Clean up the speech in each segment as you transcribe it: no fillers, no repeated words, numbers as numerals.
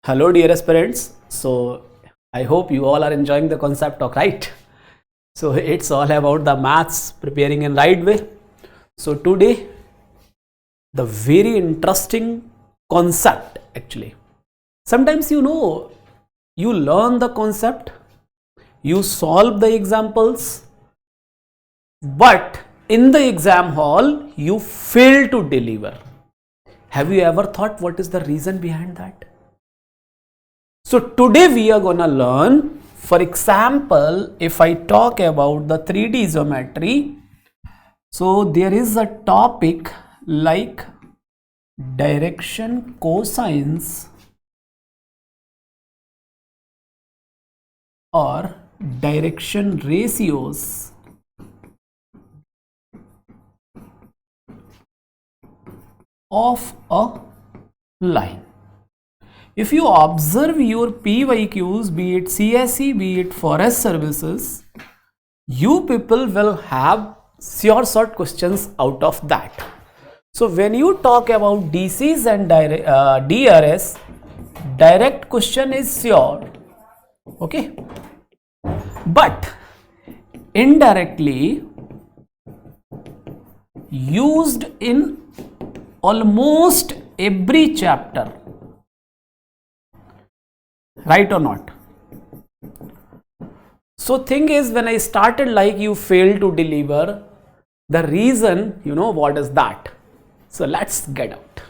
Hello, dear aspirants. So, I hope you all are enjoying the concept talk, right? So, it's all about the maths preparing in right way. So, today, the very interesting concept actually. Sometimes you learn the concept, you solve the examples, but in the exam hall, you fail to deliver. Have you ever thought what is the reason behind that? So today we are gonna learn, for example, if I talk about the 3D geometry, so there is a topic like direction cosines or direction ratios of a line. If you observe your PYQs, be it CSE, be it forest services, you people will have sure sort questions out of that. So when you talk about DCs and DRS, direct question is sure, okay, but indirectly used in almost every chapter, right or not? So thing is, when I started like you failed to deliver, the reason, what is that? So let's get out.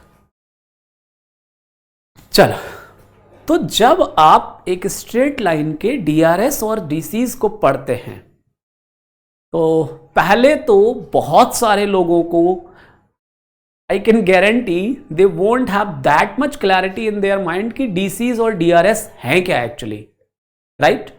चलो, तो जब आप एक straight line के DRS और DCs को पढ़ते हैं, तो पहले तो बहुत सारे लोगों को I can guarantee they won't have that much clarity in their mind कि DCs और DRS हैं क्या actually, right?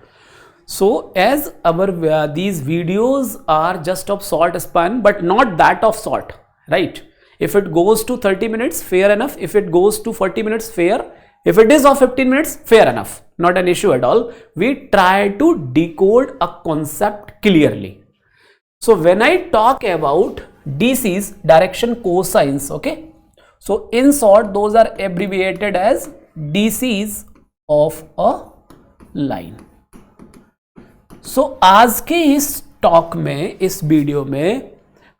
So as our these videos are just of short span but not that of short, right? If it goes to 30 minutes, fair enough. If it goes to 40 minutes, fair. If it is of 15 minutes, fair enough. Not an issue at all. We try to decode a concept clearly. So when I talk about DCs, direction cosines, okay, so in short those are abbreviated as DCs of a line. So आज के इस talk में, इस video में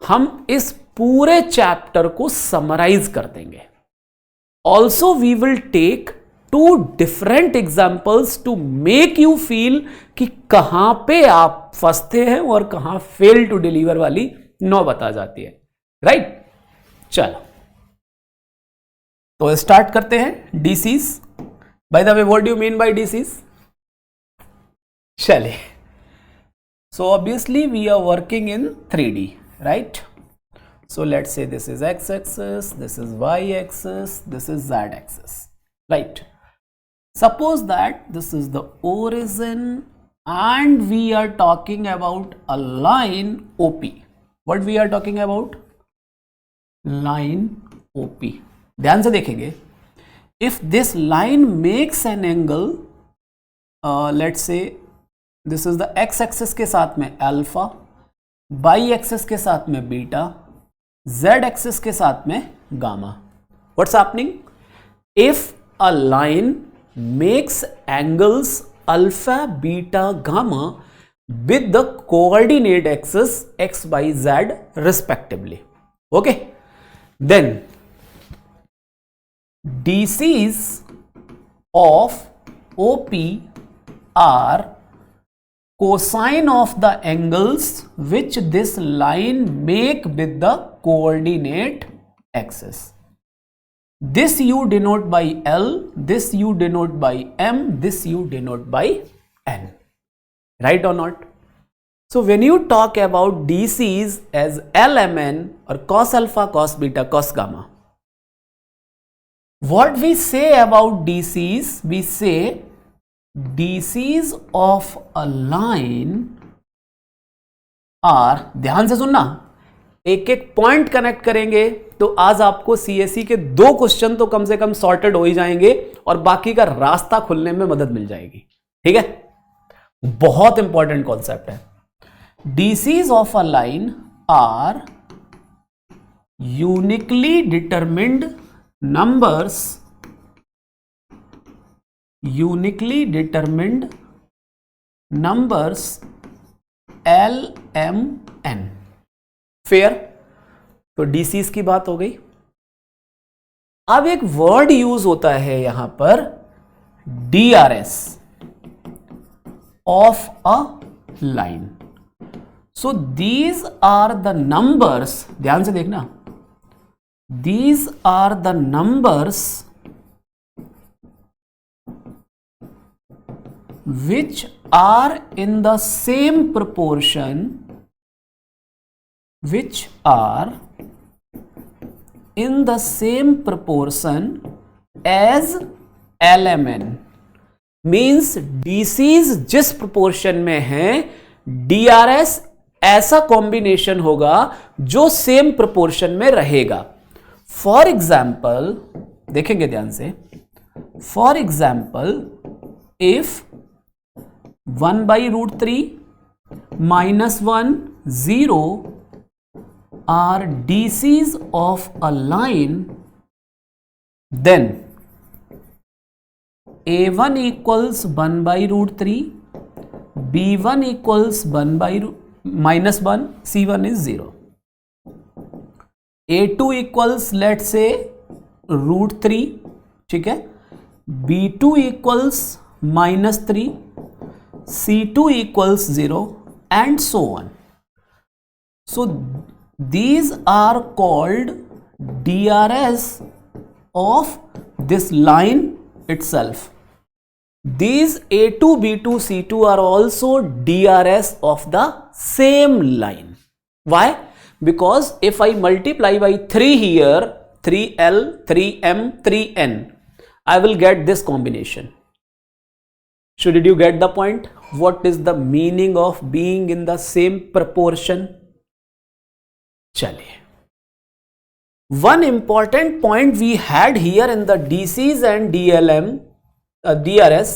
हम इस पूरे chapter को समराइज कर देंगे. Also we will take 2 different examples to make you feel कि कहां पे आप फंसते हैं और कहां फेल टू डिलीवर वाली नौबत आ जाती है, राइट? चलो, तो स्टार्ट करते हैं. DCs, by the way what do you mean by DCs? चलिए, so obviously we are working in 3D, right? So let's say this is x-axis, this is y-axis, this is z-axis, right? Suppose that this is the origin and we are talking about a line OP. What we are talking about? Line OP. ध्यान से देखेंगे. If this line makes an angle, let's say this is the x axis के साथ में alpha, by axis के साथ में beta, Z axis के साथ में gamma. What's happening? If a line makes angles alpha, beta, gamma with the coordinate axis x, y, z respectively, okay, then DCs of OP are cosine of the angles which this line make with the coordinate axis. This you denote by L, this you denote by M, this you denote by N, right or not? So when you talk about DCs as LMN or cos alpha, cos beta, cos gamma, what we say about DCs? We say DCs of a line are, ध्यान से सुनना, एक एक point connect करेंगे तो आज आपको CSE के 2 क्वेश्चन तो कम से कम सॉर्टेड हो ही जाएंगे और बाकी का रास्ता खुलने में मदद मिल जाएगी. ठीक है, बहुत इंपॉर्टेंट कॉन्सेप्ट है. DCs of a line are uniquely determined numbers uniquely determined numbers L M N. Fair. तो डीसीज की बात हो गई। अब एक वर्ड यूज होता है यहां पर DRs of a line. So these are the numbers, ध्यान से देखना, these are the numbers which are in the same proportion, which are in the same proportion as LMN। Means DCs जिस proportion में है, DRS ऐसा combination होगा जो same proportion में रहेगा। फॉर एग्जाम्पल देखेंगे ध्यान से, for example if 1/√3 -1 0 are DCs of a line, then A1 equals 1/√3, B1 equals -1, C1 is 0, A2 equals let's say √3, ठीक है, B2 equals -3, C2 equals 0 and so on. So these are called DRS of this line itself. These A2, B2, C2 are also DRS of the same line. Why? Because if I multiply by 3 here, 3L, 3M, 3N, I will get this combination. So did you get the point? What is the meaning of being in the same proportion? चलिए, one important point we had here in the DCs and DRS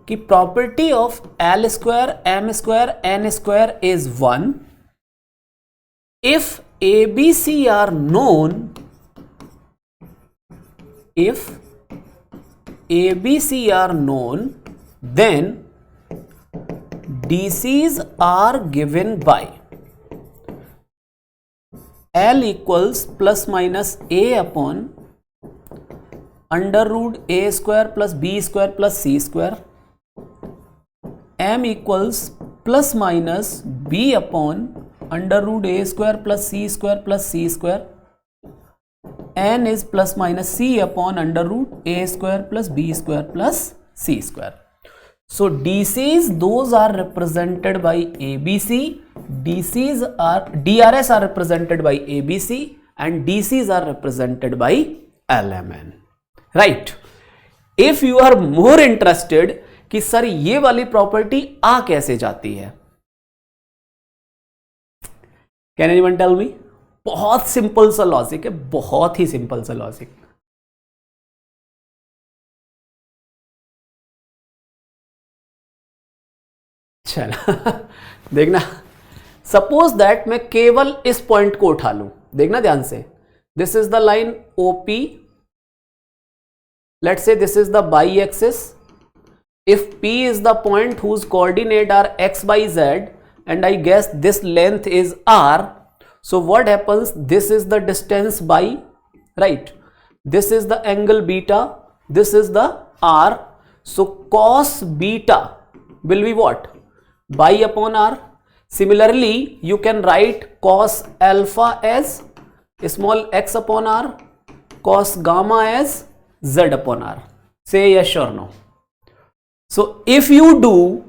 की property of L square, M square, N square is 1. If ABC are known, if ABC are known, then DCs are given by L equals plus minus A upon √A square plus B square plus C square, M equals plus minus B upon √A square plus C square plus C square, N is plus minus C upon √A square plus B square plus C square. So DCs, those are represented by ABC, DRS are represented by ABC and DCs are represented by LMN, right? If you are more interested कि sir ये वाली property आ कैसे जाती है, can anyone tell me? बहुत simple सा logic है, बहुत ही सिंपल सा लॉजिक। चला देखना, सपोज दैट मैं केवल इस पॉइंट को उठा लूं, देखना ध्यान से, this is the line OP, let's say this is the by axis, if P is the point whose coordinate are x, y, z and I guess this length is r, so what happens, this is the distance by, right, this is the angle beta, this is the r, so cos beta will be what, by upon r. Similarly you can write cos alpha as small x upon r, cos gamma as z upon r. Say yes or no. So if you do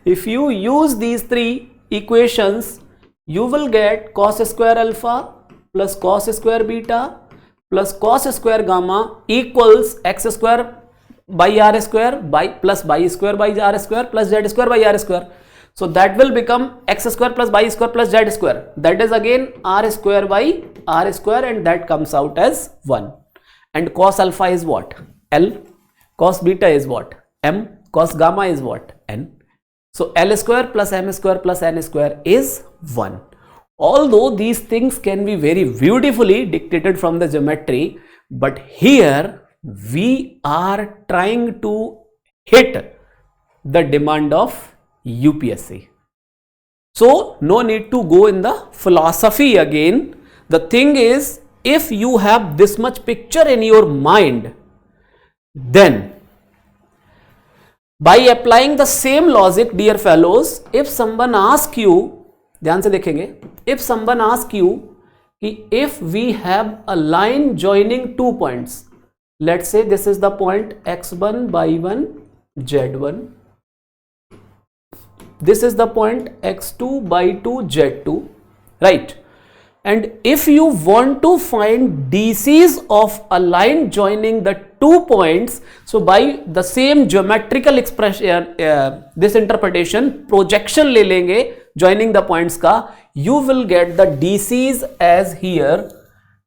if you use these three equations, you will get cos square alpha plus cos square beta plus cos square gamma equals x square by r square by plus y square by r square plus z square by r square. So that will become x square plus y square plus z square, that is again r square by r square, and that comes out as 1. And cos alpha is what? L. Cos beta is what? M. Cos gamma is what? N. So L square plus M square plus N square is 1. Although these things can be very beautifully dictated from the geometry, but here we are trying to hit the demand of UPSC. So no need to go in the philosophy again. The thing is, if you have this much picture in your mind, then by applying the same logic, dear fellows, if someone asks you, ध्यान से देखेंगे, if someone asks you कि if we have a line joining 2 points, let's say this is the point x1 y1 z1, this is the point x2 y2 z2, right? And if you want to find DCs of a line joining the 2 points, so by the same geometrical expression, this interpretation, projection ले लेंगे joining the points का, you will get the DCs as here.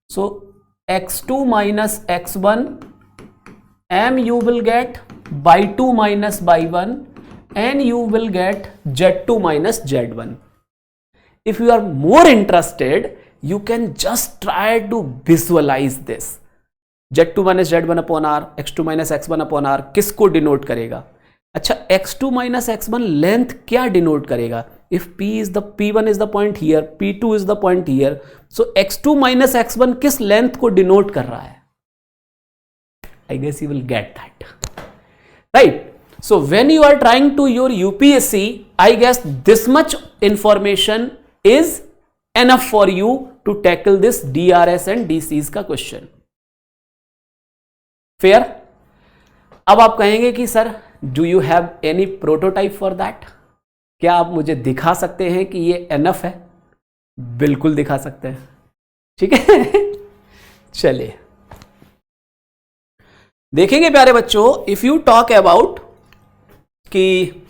So x2 minus x1 m you will get y2 minus y1 and you will get z2 minus z1. If you are more interested, you can just try to visualize this. z2 minus z1 upon r, x2 minus x1 upon r किसको denote करेगा? अच्छा, x2 minus x1 length क्या denote करेगा? If p1 is the point here, p2 is the point here, so x2 minus x1 किस length को denote कर रहा है? I guess you will get that, right? So when you are trying to your UPSC, I guess this much information is enough for you to tackle this DRS and DCs का question. Fair? अब आप कहेंगे कि sir, do you have any prototype for that? क्या आप मुझे दिखा सकते हैं कि ये enough है? बिल्कुल दिखा सकते हैं. ठीक है, चलिए देखेंगे प्यारे बच्चों. इफ यू टॉक अबाउट कि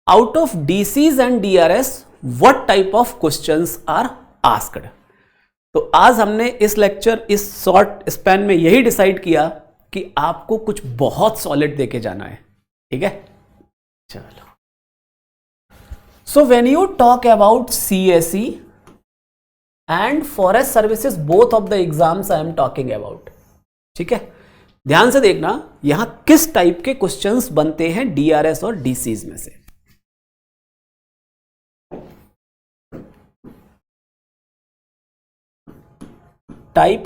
out of DCs and DRS what type of questions are asked, तो आज हमने इस लेक्चर, इस शॉर्ट स्पैन में यही डिसाइड किया कि आपको कुछ बहुत सॉलिड देके जाना है. ठीक है, चलो. सो when you talk about CSE and forest services, both of the exams I am talking about. ठीक है, ध्यान से देखना यहां किस टाइप के क्वेश्चंस बनते हैं DRS और DCs में से. Type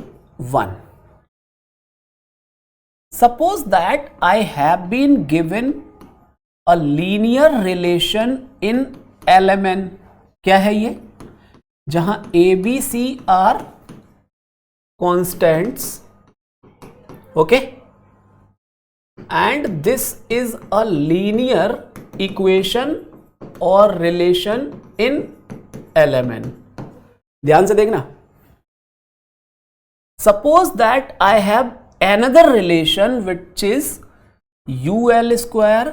1. Suppose that I have been given a linear relation in LMN. क्या है ये? जहां ABC are constants, okay, and this is a linear equation or relation in LMN. ध्यान से देखना. Suppose that I have another relation which is UL square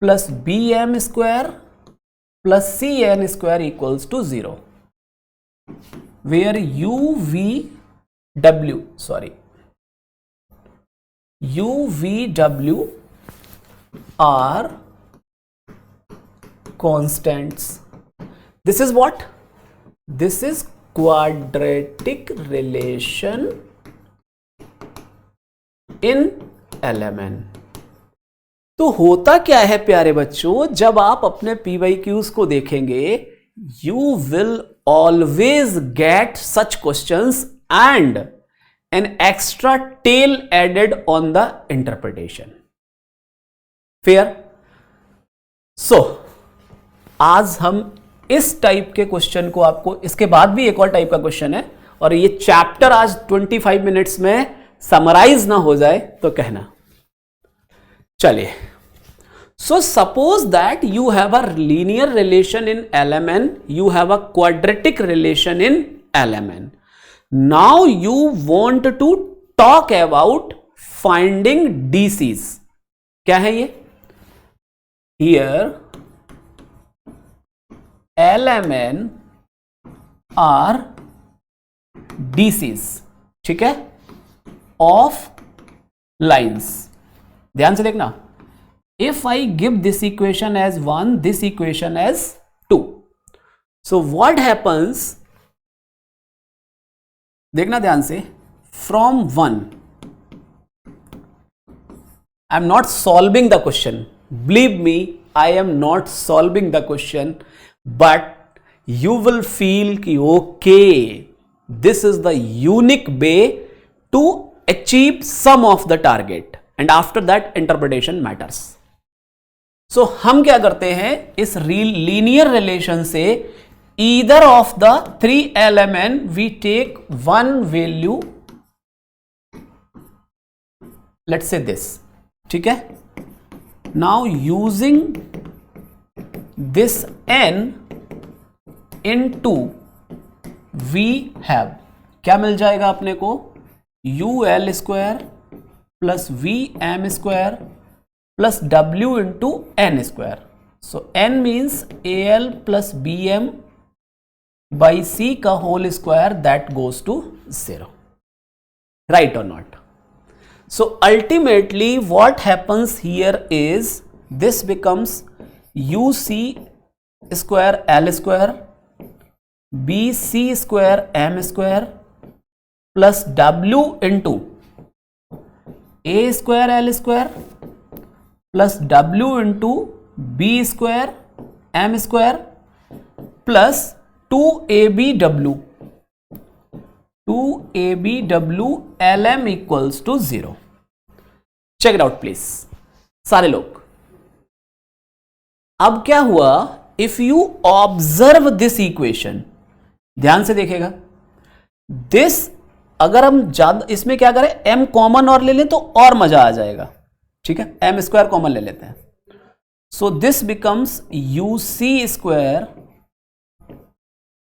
plus BM square plus CN square equals to 0, where UVW are constants. This is what? This is quadratic relation in LMN. तो होता क्या है प्यारे बच्चों, जब आप अपने PYQs को देखेंगे, you will always get such questions and an extra tail added on the interpretation. Fair? So आज हम इस टाइप के क्वेश्चन को, आपको इसके बाद भी एक और टाइप का क्वेश्चन है, और ये चैप्टर आज 25 मिनट्स में समराइज ना हो जाए तो कहना. चलिए, so suppose that you have a linear relation in LMN, you have a quadratic relation in LMN. Now you want to talk about finding DCs. क्या है ये? हियर LMN are DCs, ठीक है, ऑफ लाइन्स. ध्यान से देखना. If I give this equation as 1, this equation as 2, so what happens? देखना ध्यान से. from 1. I am not solving the question. Believe me, I am not solving the question, but you will feel कि okay, this is the unique way to achieve some of the target, and after that interpretation matters. So हम क्या करते हैं, इस linear relation से either of the 3 LMN we take one value, let's say this, ठीक है. Now using this n into we have, क्या मिल जाएगा अपने को, UL square plus VM square plus W into N square. So N means AL plus BM by C का whole square, that goes to 0. Right or not? So ultimately what happens here is this becomes UC square L square BC square M square plus W into A square L square plus W into B square M square plus 2ABW. 2ABW LM equals to 0. Check it out please. सारे लोग, अब क्या हुआ, if you observe this equation, ध्यान से देखेगा, this अगर हम ज्यादा इसमें क्या करें, m कॉमन और ले लें तो और मजा आ जाएगा. ठीक है, m स्क्वायर कॉमन ले लेते हैं. So this becomes UC square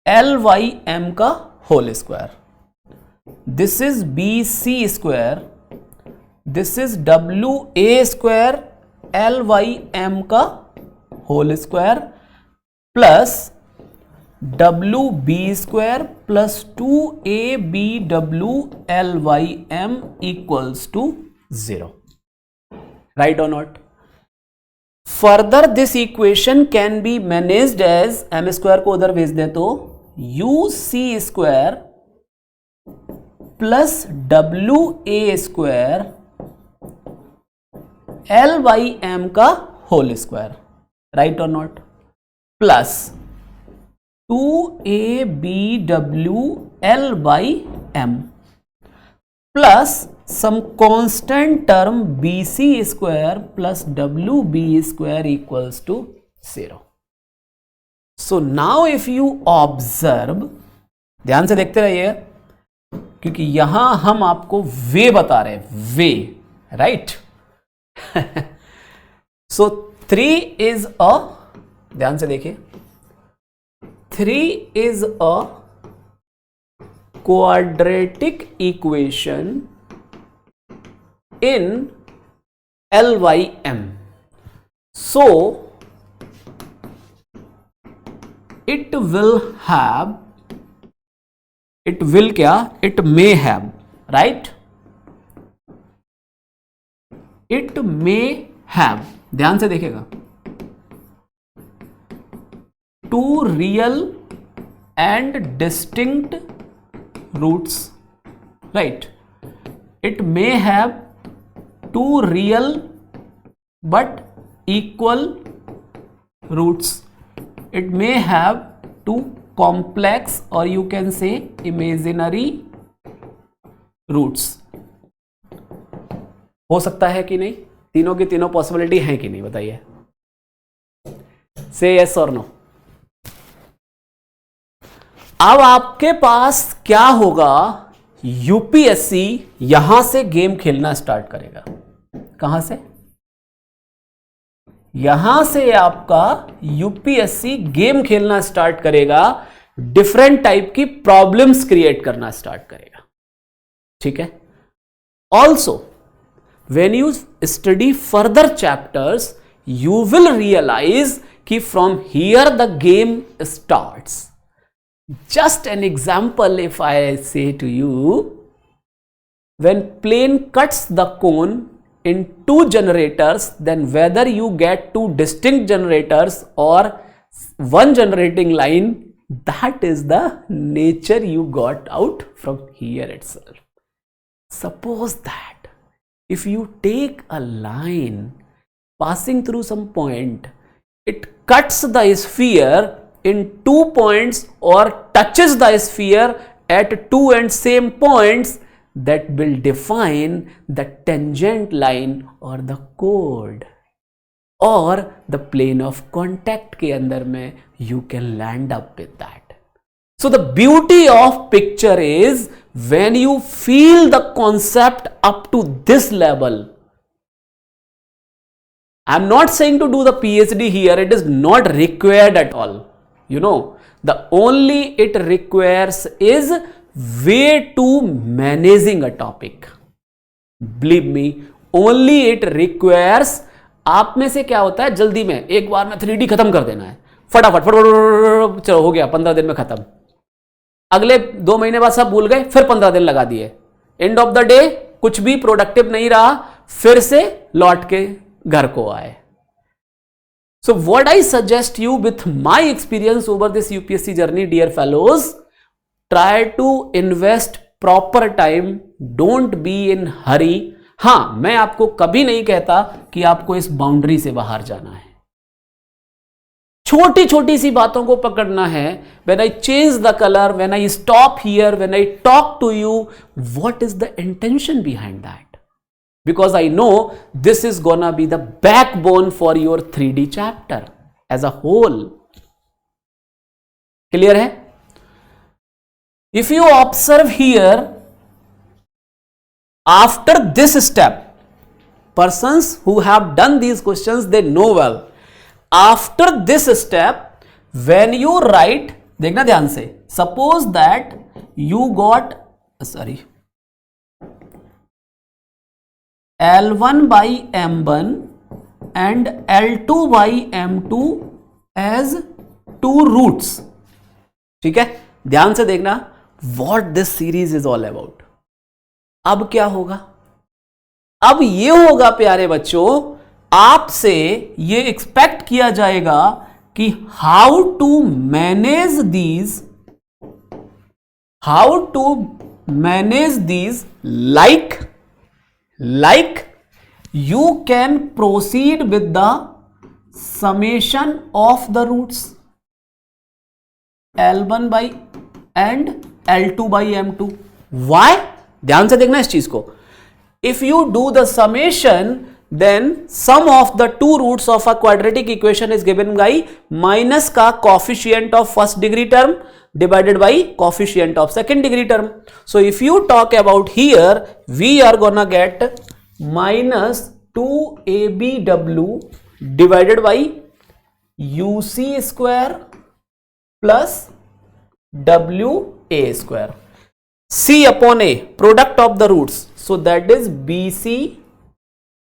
LYM का whole square. This is BC square, this is WA square LYM का whole square plus WB square plus 2ABW LYM equals to 0. Right or not? Further this equation can be managed as m square को उधर भेज दें तो UC square plus WA square LYM का whole square. Right or not? Plus 2ABW LYM plus some constant term BC square plus WB square equals to 0. So now if you observe, ध्यान से देखते रहिए क्योंकि यहां हम आपको वे बता रहे हैं, वे. राइट? सो 3 इज अ, ध्यान से देखिए, 3 is a quadratic equation in LYM. So it will have, it will क्या, it may have, right? It may have, ध्यान से देखिएगा, 2 real and distinct roots, right? It may have 2 real but equal roots. It may have 2 complex or you can say imaginary roots. हो सकता है कि नहीं? तीनों की तीनों पॉसिबिलिटी है कि नहीं, बताइए. से यस और नो. अब आपके पास क्या होगा, यूपीएससी यहां से गेम खेलना स्टार्ट करेगा. कहां से? यहां से आपका यूपीएससी गेम खेलना स्टार्ट करेगा, डिफरेंट टाइप की प्रॉब्लम्स क्रिएट करना स्टार्ट करेगा. ठीक है. Also when you study further chapters you will realize कि from here the game starts. Just an example, if I say to you, when plane cuts the cone in 2 generators, then whether you get 2 distinct generators or 1 generating line, that is the nature you got out from here itself. suppose that if you take a line passing through some point, it cuts the sphere in 2 points or touches the sphere at 2 and same points, that will define the tangent line or the chord or the plane of contact के अंदर में you can land up with that. So the beauty of picture is when you feel the concept up to this level. I'm not saying to do the PhD here, it is not required at all. You know, the only it requires is way to managing a topic. Believe me, only it requires. आप में से क्या होता है, जल्दी में एक बार में 3D खत्म कर देना है, फटाफट फटाफट, चलो हो गया 15 दिन में खत्म, अगले 2 महीने बाद सब भूल गए, फिर 15 दिन लगा दिए, एंड ऑफ द डे कुछ भी प्रोडक्टिव नहीं रहा, फिर से लौट के घर को आए. So what I suggest you with my experience over this UPSC journey, dear fellows, try to invest proper time, don't be in hurry. हाँ, मैं आपको कभी नहीं कहता कि आपको इस बाउंड्री से बाहर जाना है. छोटी छोटी सी बातों को पकड़ना है. When I change the color, when I stop here, when I talk to you, what is the intention behind that? Because I know this is gonna be the backbone for your 3D chapter as a whole. Clear है? If you observe here, after this step, persons who have done these questions, they know well. After this step, when you write, देखना ध्यान से, suppose that you got, L1 by M1 and L2 by M2 as 2 roots. ठीक है, ध्यान से देखना what this series is all about. अब क्या होगा? अब ये होगा प्यारे बच्चों, आपसे ये एक्सपेक्ट किया जाएगा कि how to manage these like you can proceed with the summation of the roots L1 by and L2 by M2. Why? ध्यान से देखना इस चीज को. If you do the summation, then sum of the 2 roots of a quadratic equation is given by minus का coefficient of first degree term divided by coefficient of second degree term. So if you talk about here, we are gonna get minus 2abw divided by uc square plus wa square. C upon A, product of the roots, so that is BC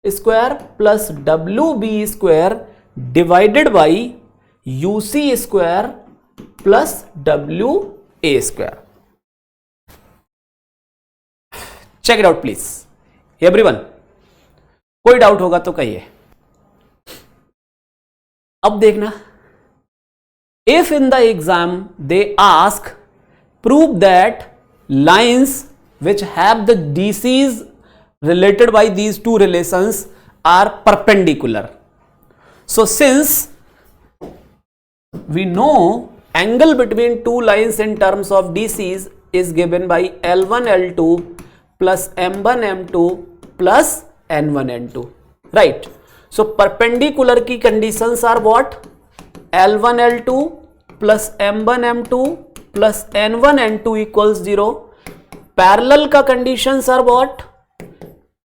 square plus WB square divided by UC square plus WA square. Check it out please, everyone. कोई doubt होगा तो कहिए. अब देखना, if in the exam they ask, prove that lines which have the DCs related by these two relations are perpendicular. So since we know angle between two lines in terms of DCs is given by L1 L2 plus M1 M2 plus N1 N2, right? So perpendicular की conditions are what? L1 L2 plus M1 M2 plus N1 N2 equals 0. Parallel का conditions are what?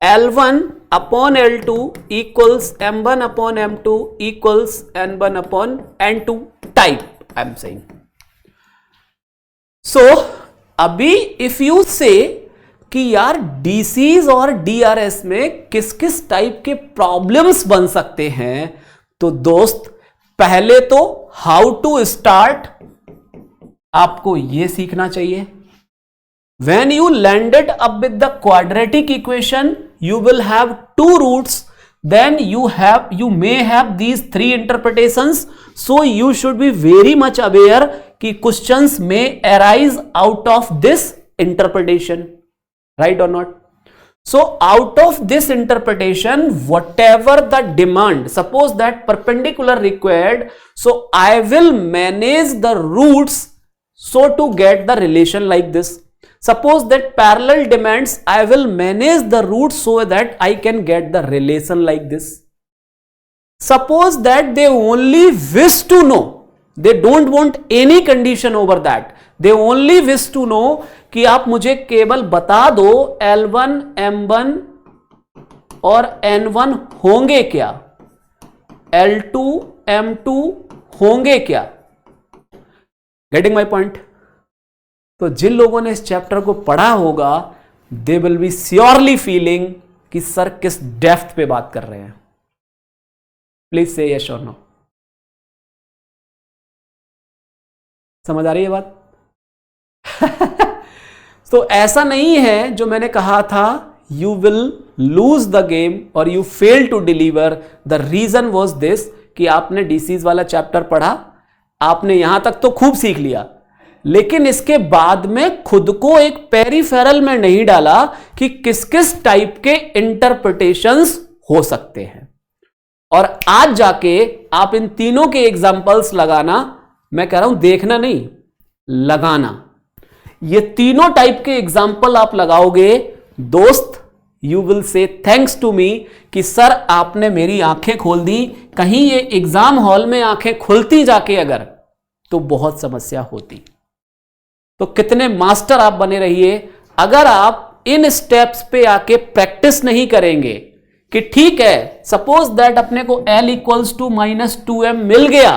L1 upon L2 equals M1 upon M2 equals N1 upon N2 type, I am saying. So अभी if you say कि यार DCs और DRS में किस किस type के problems बन सकते हैं, तो दोस्त पहले तो हाउ टू स्टार्ट आपको यह सीखना चाहिए. When you landed up with the quadratic equation, you will have 2 roots. Then you may have these 3 interpretations. So you should be very much aware कि questions may arise out of this interpretation, right or not? So out of this interpretation, whatever the demand, suppose that perpendicular required, so I will manage the roots so to get the relation like this. Suppose that parallel demands, I will manage the roots so that I can get the relation like this. Suppose that they only wish to know, they don't want any condition over that, they only wish to know कि आप मुझे केवल बता दो L1, M1 और N1 होंगे क्या, L2, M2 होंगे क्या. Getting my point. तो जिन लोगों ने इस चैप्टर को पढ़ा होगा, they will be surely feeling कि सर किस डेप्थ पे बात कर रहे हैं. प्लीज से यस और नो. समझ आ रही है बात? तो ऐसा नहीं है जो मैंने कहा था, you will lose the game और you fail to deliver. The reason was this कि आपने डीसीज वाला चैप्टर पढ़ा, आपने यहां तक तो खूब सीख लिया, लेकिन इसके बाद में खुद को एक पेरिफेरल में नहीं डाला कि किस किस टाइप के इंटरप्रिटेशंस हो सकते हैं. और आज जाके आप इन तीनों के एग्जाम्पल्स लगाना, मैं कह रहा हूं देखना नहीं, लगाना. ये तीनों टाइप के एग्जाम्पल आप लगाओगे दोस्त, you will say thanks to me कि सर आपने मेरी आंखें खोल दी. कहीं ये एग्जाम हॉल में आंखें खुलती जाके अगर, तो बहुत समस्या होती. तो कितने मास्टर आप बने रहिए. अगर आप इन स्टेप्स पे आके प्रैक्टिस नहीं करेंगे कि ठीक है, सपोज दैट अपने को L इक्वल्स टू -2m मिल गया,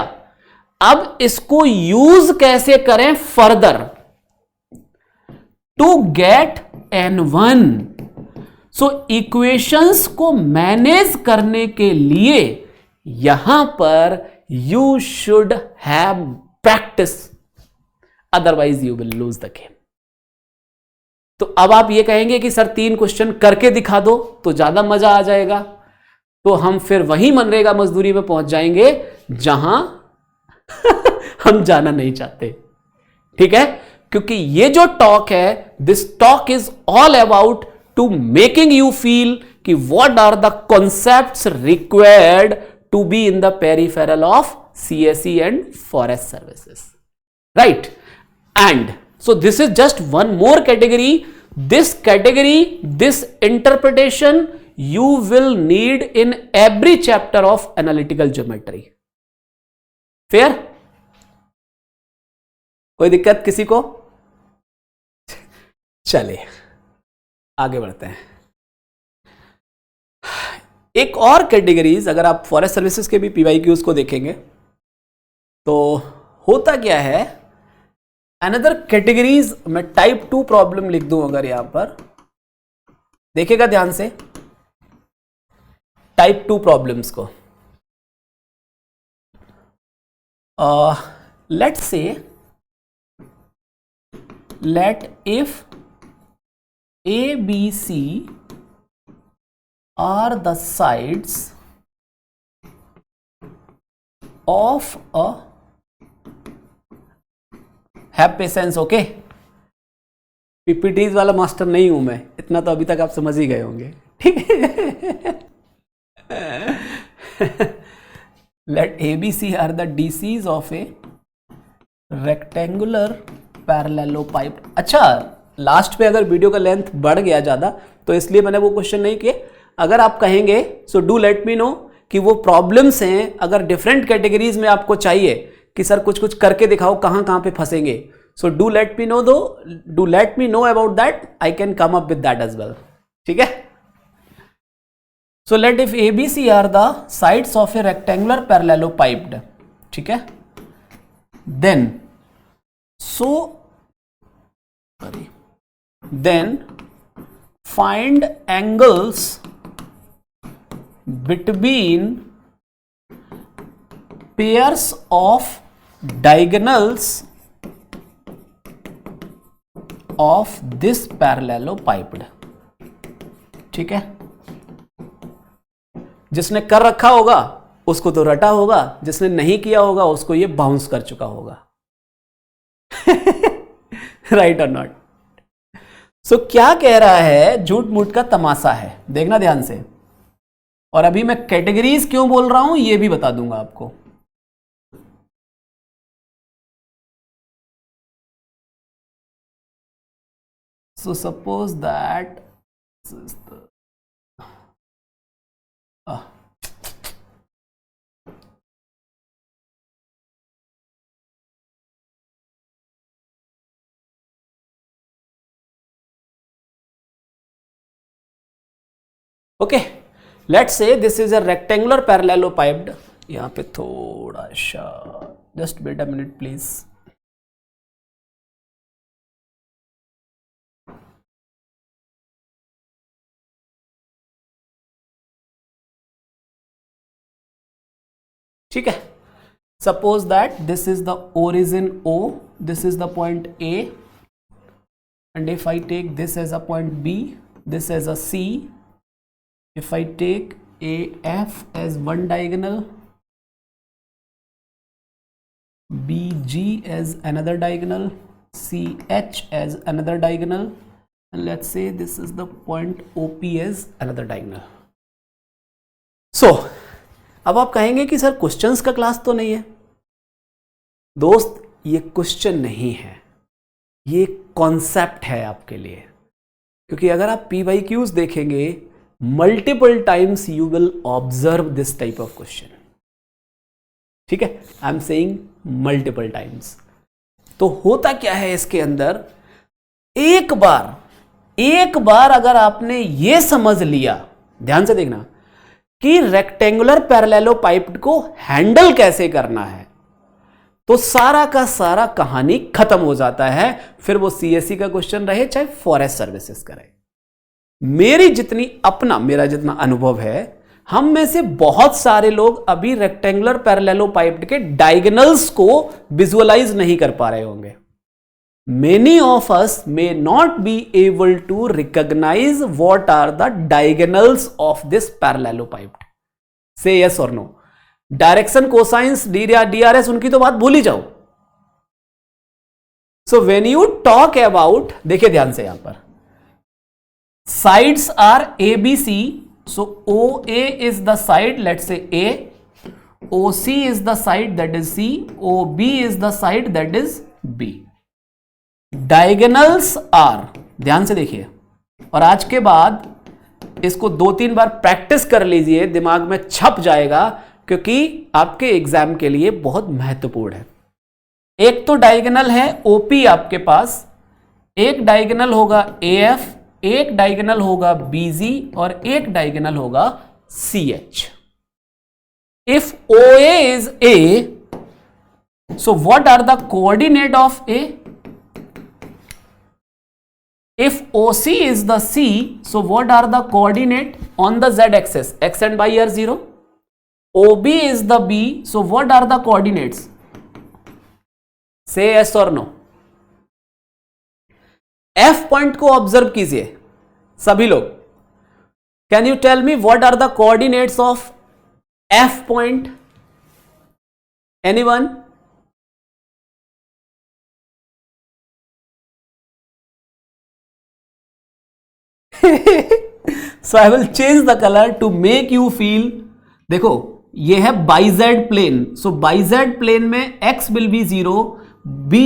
अब इसको यूज कैसे करें further to get N1. So equations को मैनेज करने के लिए यहां पर you should have practice, otherwise you will lose the game. तो अब आप ये कहेंगे कि सर 3 क्वेश्चन करके दिखा दो तो ज्यादा मजा आ जाएगा. तो हम फिर वही मनरेगा मजदूरी में पहुंच जाएंगे जहां हम जाना नहीं चाहते. ठीक है, क्योंकि ये जो टॉक है, this talk is all about to making you feel कि what are the concepts required to be in the peripheral of CSE and forest services, right. And so this is just one more category. This category, this interpretation you will need in every chapter of analytical geometry. Fair? कोई दिक्कत किसी को? चलिए आगे बढ़ते हैं. एक और कैटेगरीज, अगर आप फॉरेस्ट सर्विसेज के भी PYQs को देखेंगे तो होता क्या है, अनदर कैटेगरीज में टाइप 2 प्रॉब्लम लिख दूं अगर यहां पर, देखिएगा ध्यान से टाइप 2 प्रॉब्लम्स को. Let's say let if A, B, C are the sides of a, have patience. Okay, PPTs वाला मास्टर नहीं हूं मैं, इतना तो अभी तक आप समझ ही गए होंगे. ठीक है. Let ABC are the DCs of a rectangular parallelepiped. अच्छा, लास्ट पे अगर वीडियो का लेंथ बढ़ गया ज्यादा तो इसलिए मैंने वो क्वेश्चन नहीं किए. अगर आप कहेंगे सो डू लेट मी नो कि वो प्रॉब्लम्स हैं, अगर डिफरेंट कैटेगरीज में आपको चाहिए कि सर कुछ कुछ करके दिखाओ कहां कहां पे फंसेंगे, so do let me know do let me know about that, I can come up with that as well. ठीक है. So let if ABC are the sides of a rectangular parallelepiped. ठीक है. Then find angles between pairs of diagonals of this parallelepiped. ठीक है. जिसने कर रखा होगा उसको तो रटा होगा, जिसने नहीं किया होगा उसको ये बाउंस कर चुका होगा. Right or not? सो क्या कह रहा है, झूठ मूठ का तमाशा है, देखना ध्यान से। और अभी मैं कैटेगरीज क्यों बोल रहा हूं ये भी बता दूंगा आपको। So suppose that okay, let's say this is a rectangular parallelepiped. यहां पे थोड़ा सा just wait a minute please. ठीक है, suppose that this is the origin O, this is the point A, and if I take this as a point B, this as a C, if I take AF as one diagonal, BG as another diagonal, CH as another diagonal, and let's say this is the point OP as another diagonal. So अब आप कहेंगे कि sir questions का class तो नहीं है। दोस्त, ये क्वेश्चन नहीं है, ये कॉन्सेप्ट है आपके लिए। क्योंकि अगर आप PYQs देखेंगे, multiple times you will observe this type of question. ठीक है, I am saying multiple times. तो होता क्या है इसके अंदर, एक बार अगर आपने ये समझ लिया, ध्यान से देखना, कि रेक्टेंगुलर पैरेललोपाइप्ड को हैंडल कैसे करना है, तो सारा का सारा कहानी खत्म हो जाता है। फिर वो CSE का क्वेश्चन रहे चाहे फॉरेस्ट सर्विसेज का रहे। मेरा जितना अनुभव है, हम में से बहुत सारे लोग अभी रेक्टेंगुलर पैरेललोपाइप्ड के डायगोनल्स को विजुअलाइज नहीं कर पा रहे होंगे। Many of us may not be able to recognize what are the diagonals of this parallelopiped. Say yes or no. Direction, cosines, DRS उनकी तो बात भूल ही जाओ। So when you talk about, देखिए ध्यान से, यहां पर sides are ABC, so OA is the side, let's say A, OC is the side that is C, OB is the side that is B। Diagonals are, ध्यान से देखिए, और आज के बाद इसको 2-3 बार प्रैक्टिस कर लीजिए, दिमाग में छप जाएगा, क्योंकि आपके एग्जाम के लिए बहुत महत्वपूर्ण है। एक तो डायगोनल है OP आपके पास, एक डायगोनल होगा AF, एक डायगोनल होगा BG और एक डायगोनल होगा CH। If OA is A, so what are the coordinate of A? If OC is the C, so what are the coordinate on the z-axis? X and y are 0. OB is the B, so what are the coordinates? Say yes or no. F point को observe कीजिए सभी लोग। Can you tell me what are the coordinates of F point? Anyone? So I will change the color to make you feel। देखो ये है Y Z plane, so Y Z plane में x will be 0, b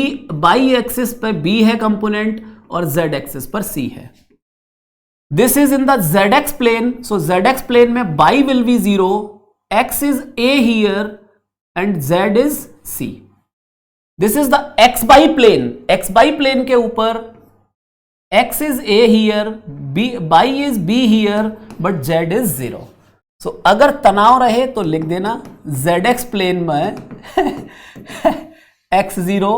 Y axis पर b है component और z axis पर c है। This is in the zx plane, so zx plane में y will be 0, x is a here and z is c। This is the x Y plane, x Y plane के ऊपर x is a here, y is b here, but z is 0. So अगर तनाव रहे तो लिख देना zx plane में x 0,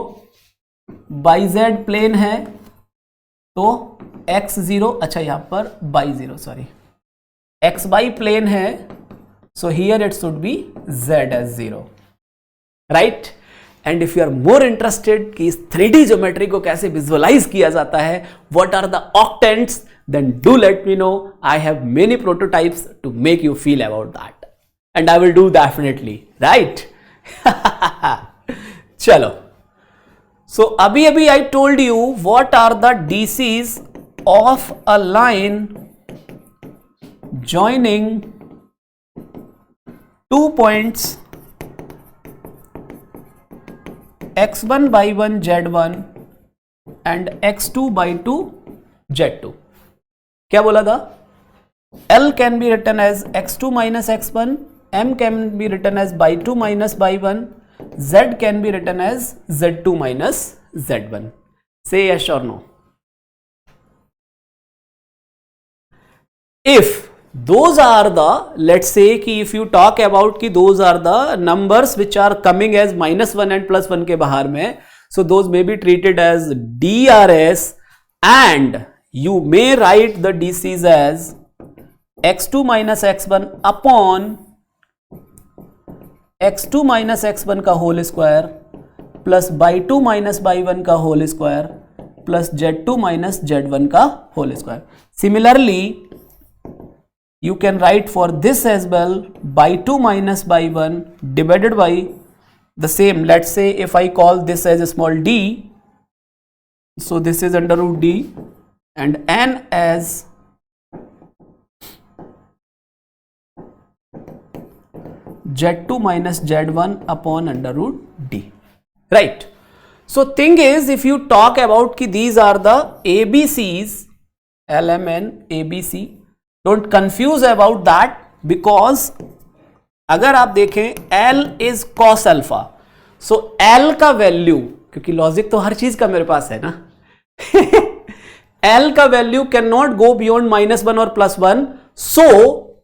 yz plane है तो x 0, अच्छा यहां पर y 0, सॉरी, xy प्लेन है, so here it should be z as 0, right? And if you are more interested कि इस 3D ज्योमेट्री को कैसे विजुअलाइज किया जाता है, what are the octants, then do let me know. I have many prototypes to make you feel about that and I will do definitely, right? चलो, so अभी I told you what are the DCs of a line joining 2 points x1 by 1 z1 and x2 by 2 z2. क्या बोला था? L can be written as x2 minus x1, M can be written as by 2 minus by 1, Z can be written as z2 minus z1. Say yes or no. If those are the, let's say कि if you talk about कि those are the numbers which are coming as -1 and +1 के बाहर में, so those may be treated as DRS and you may write the DCs as x2 minus x1 upon x2 minus x1 का whole square plus y 2 minus y 1 का whole square plus z2 minus z1 का whole square. Similarly, you can write for this as well by 2 minus by 1 divided by the same. Let's say if I call this as a small d, so this is under root d and n as z2 minus z1 upon under root d, right? So thing is, if you talk about ki these are the ABCs, LMN ABC, don't confuse about that because अगर आप देखें L is cos alpha, so L का value, क्योंकि logic तो हर चीज का मेरे पास है ना L का value can not go beyond -1 और +1. so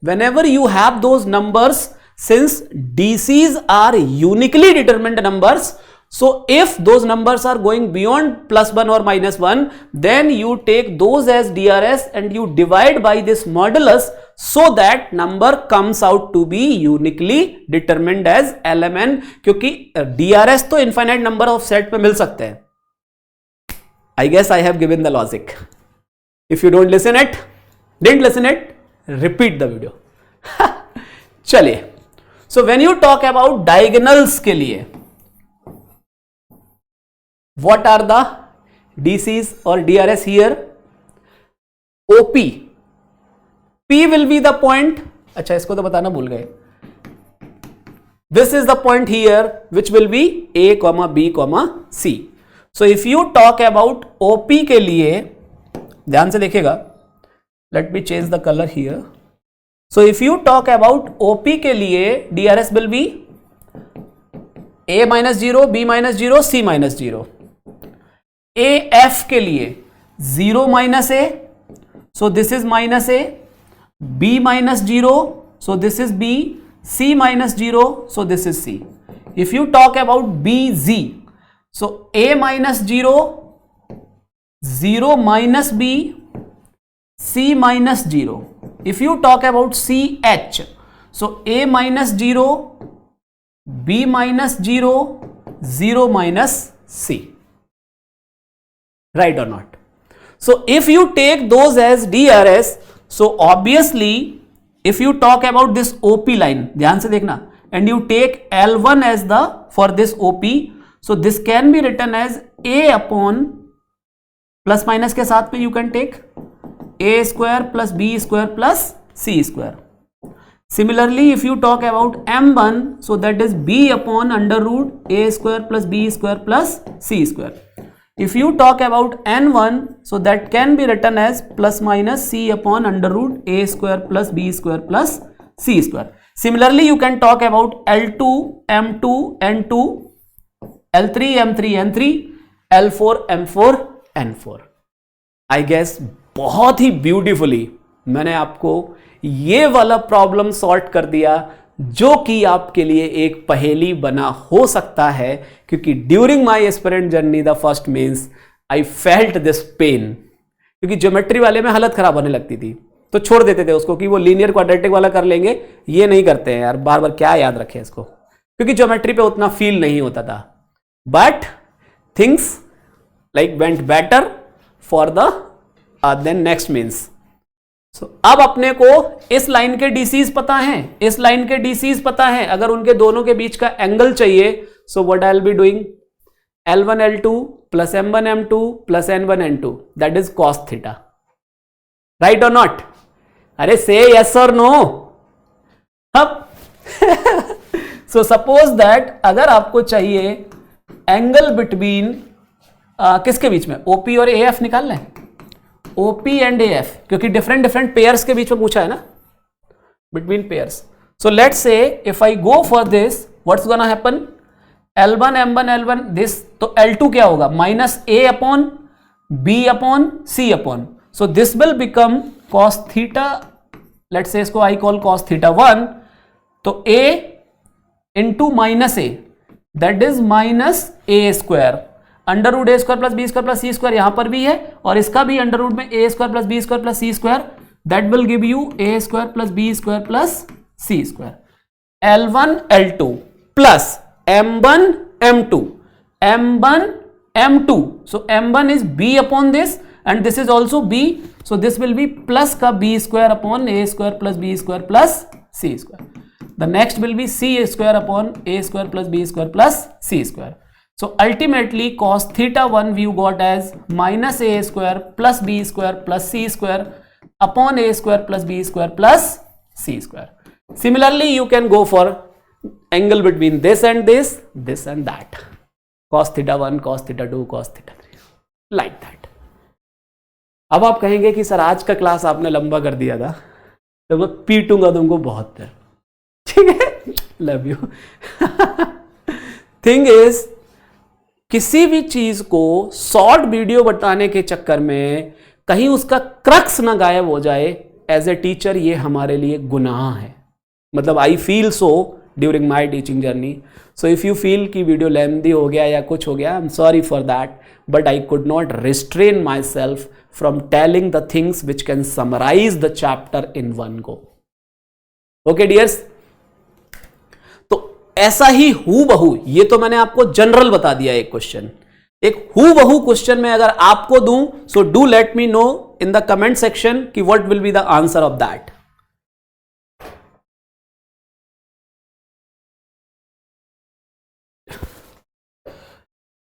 whenever you have those numbers, since DCs are uniquely determined numbers, so if those numbers are going beyond +1 or -1, then you take those as DRS and you divide by this modulus so that number comes out to be uniquely determined as LMN. क्योंकि DRS तो infinite number of set पे मिल सकते हैं. I guess I have given the logic. If you don't listen it, didn't listen it, repeat the video. चलिए, so when you talk about diagonals के लिए, what are the DCs or DRS here? OP, P will be the point. अच्छा, इसको तो बताना भूल गए. This is the point here which will be A, B, C. So if you talk about OP के लिए, ध्यान से देखिएगा. Let me change the color here. So if you talk about OP के लिए, DRS will be A minus 0, B minus 0, C minus 0. AF के लिए 0 minus A, so this is minus A. B minus 0, so this is B. C minus 0, so this is C. If you talk about BZ, so A minus 0, 0 minus B, C minus 0. If you talk about CH, so A minus 0, B minus 0, 0 minus C. Right or not? So if you take those as DRS, so obviously if you talk about this OP line, ध्यान से देखना, and you take L1 as the for this OP, so this can be written as A upon plus minus के साथ में you can take A square plus B square plus C square. Similarly, if you talk about M1, so that is B upon under root A square plus B square plus C square. If you talk about N1, so that can be written as plus minus C upon under root A square plus B square plus C square. Similarly, you can talk about L2, M2, N2, L3, M3, N3, L4, M4, N4. I guess बहुत ही beautifully मैंने आपको ये वाला problem solve कर दिया, जो कि आपके लिए एक पहेली बना हो सकता है, क्योंकि during my aspirant journey the first means I felt this pain, क्योंकि ज्योमेट्री वाले में हालत खराब होने लगती थी तो छोड़ देते थे उसको कि वो लीनियर क्वाड्रेटिक वाला कर लेंगे. ये नहीं करते हैं यार, बार बार क्या याद रखें इसको, क्योंकि ज्योमेट्री पे उतना फील नहीं होता था. But things like went better for the then next means. So, अब अपने को इस लाइन के डीसीज पता हैं, इस लाइन के डीसीज पता हैं. अगर उनके दोनों के बीच का एंगल चाहिए, so what I will be doing, L1 L2 plus M1 M2 plus N1 N2, that is cos theta. Right or not? अरे से यस और नो। अब सो सपोज दैट अगर आपको चाहिए एंगल बिटवीन किसके बीच में, ओपी और एएफ निकाल लें, ओपी एंड एएफ, क्योंकि डिफरेंट डिफरेंट पेयर्स के बीच में पूछा है ना, between pairs. So let's say if I go for this, what's gonna happen, L1 M1 L1 this, तो L2 क्या होगा, minus a upon b upon c upon, so this will become cos theta, let's say इसको I call cos theta 1, तो a into minus a that is minus a square, under root a square plus b square plus c square यहां पर भी है, और इसका भी under root में a square plus b square plus c square, that will give you a square plus b square plus c square. L1 L2 plus M1 M2, M1 M2, so M1 is B upon this and this is also B, so this will be plus का B square upon A square plus B square plus C square. The next will be C square upon A square plus B square plus C square. So ultimately cos theta 1 you got as minus A square plus B square plus C square upon A square plus B square plus C square. Similarly you can go for angle between this and this and that, cos theta 1 cos theta 2 cos theta 3, like that. अब आप कहेंगे कि sir आज का class आपने लंबा कर दिया था, तो मैं पीटूंगा तुमको बहुत देर, ठीक है, लव यू। थिंग इज किसी भी चीज को शॉर्ट वीडियो बताने के चक्कर में कहीं उसका क्रक्स ना गायब हो जाए, एज ए टीचर ये हमारे लिए गुनाह है, मतलब I feel so during my teaching journey. So if you feel कि वीडियो लेंथी हो गया या कुछ हो गया, I am sorry for that, but I could not restrain myself from telling the things which can summarize the chapter in one go. Okay dears, तो ऐसा ही हूबहू, ये तो मैंने आपको जनरल बता दिया एक क्वेश्चन, एक हूबहू क्वेश्चन में अगर आपको दूं, so do let me know in the comment section कि what will be the answer of that.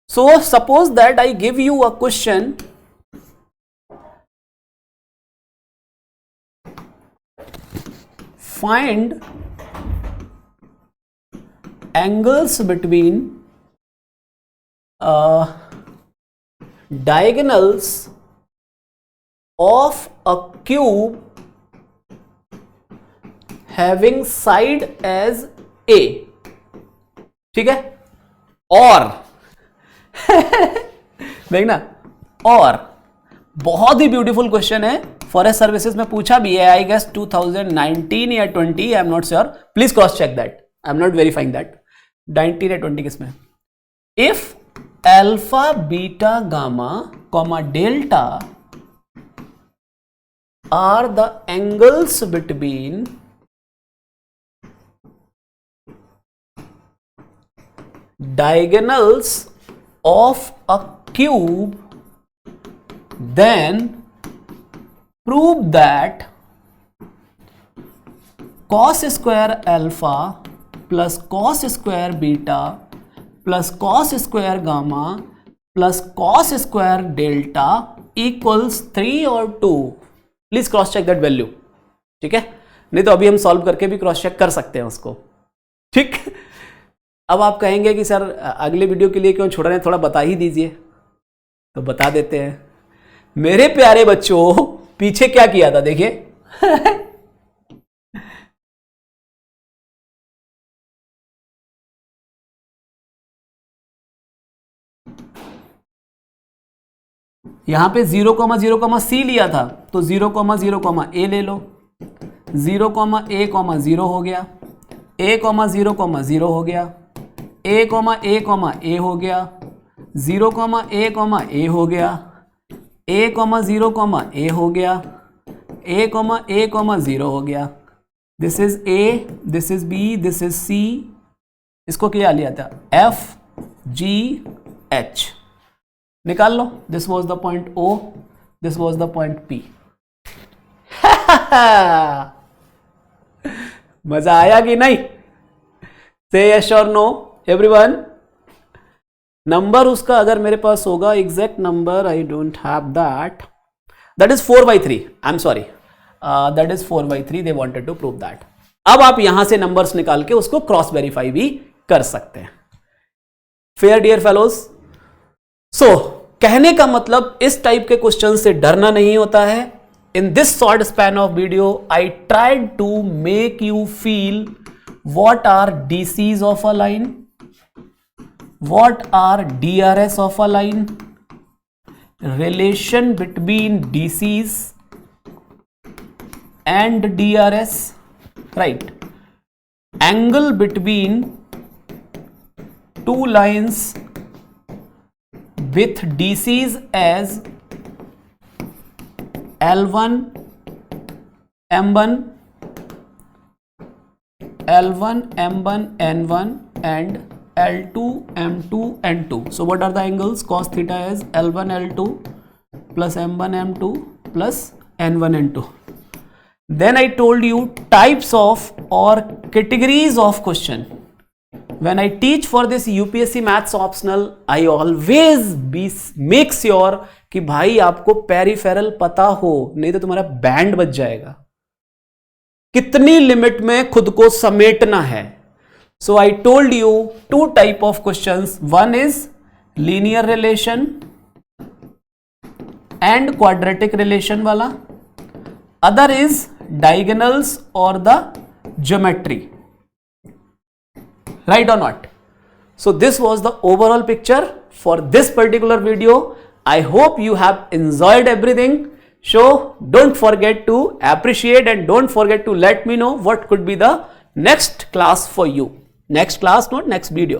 So suppose that I give you a question, find angles between diagonals of a cube having side as A, ठीक है, और देखना, और बहुत ही beautiful question है, forest services में पूछा भी है, आई गेस 2019 या 20, I am not sure, please cross check that, I am not verifying that, 19 या 20 किसमें। If alpha beta gamma comma delta are the angles between diagonals of a cube, then prove that cos square alpha plus cos square beta plus cos square gamma plus cos square delta equals 3 or 2. Please cross check that value, ठीक है, नहीं तो अभी हम solve करके भी cross check कर सकते हैं उसको, ठीक। अब आप कहेंगे कि सर अगले वीडियो के लिए क्यों छोड़ रहे हैं, थोड़ा बता ही दीजिए, तो बता देते हैं। मेरे प्यारे बच्चों, पीछे क्या किया था देखिए, यहां पे 0,0,c लिया था, तो 0,0,a ले लो, 0,a,0 हो गया, a,0,0 हो गया, a,a,a हो गया, 0,a,a हो गया, a,0,a हो गया, a,a,0 हो गया, this is a, this is b, this is c, इसको क्या लिया था, f g h, निकाल लो, this was the point o, this was the point p। मजा आया कि नहीं? से यस और नो एवरीवन। नंबर उसका अगर मेरे पास होगा, exact number I don't have that, that is 4/3. I'm sorry, that is 4/3. They wanted to prove that. अब आप यहां से नंबर्स निकाल के उसको क्रॉस वेरीफाई भी कर सकते हैं. Fair dear fellows. सो कहने का मतलब इस टाइप के क्वेश्चन से डरना नहीं होता है. In this short span of video, I tried to make you feel what are DCs of a line, what are DRS of a line, relation between DCs and DRS, right? Angle between two lines with DCs as L1, M1, L1, M1, N1 and L2, M2, N2. So what are the angles? Cos theta is L1, L2 plus M1, M2 plus N1, N2. Then I told you types of or categories of question. When I teach for this UPSC Maths Optional, I always make sure कि भाई आपको peripheral पता हो, नहीं तो तुम्हारा band बच जाएगा. कितनी लिमिट में खुद को समेटना है. So I told you two type of questions. One is linear relation and quadratic relation वाला. अदर इज डायगोनल्स और the geometry. Right or not? So this was the overall picture for this particular video. I hope you have enjoyed everything. So don't forget to appreciate and don't forget to let me know what could be the next class for you. Next class, not next video.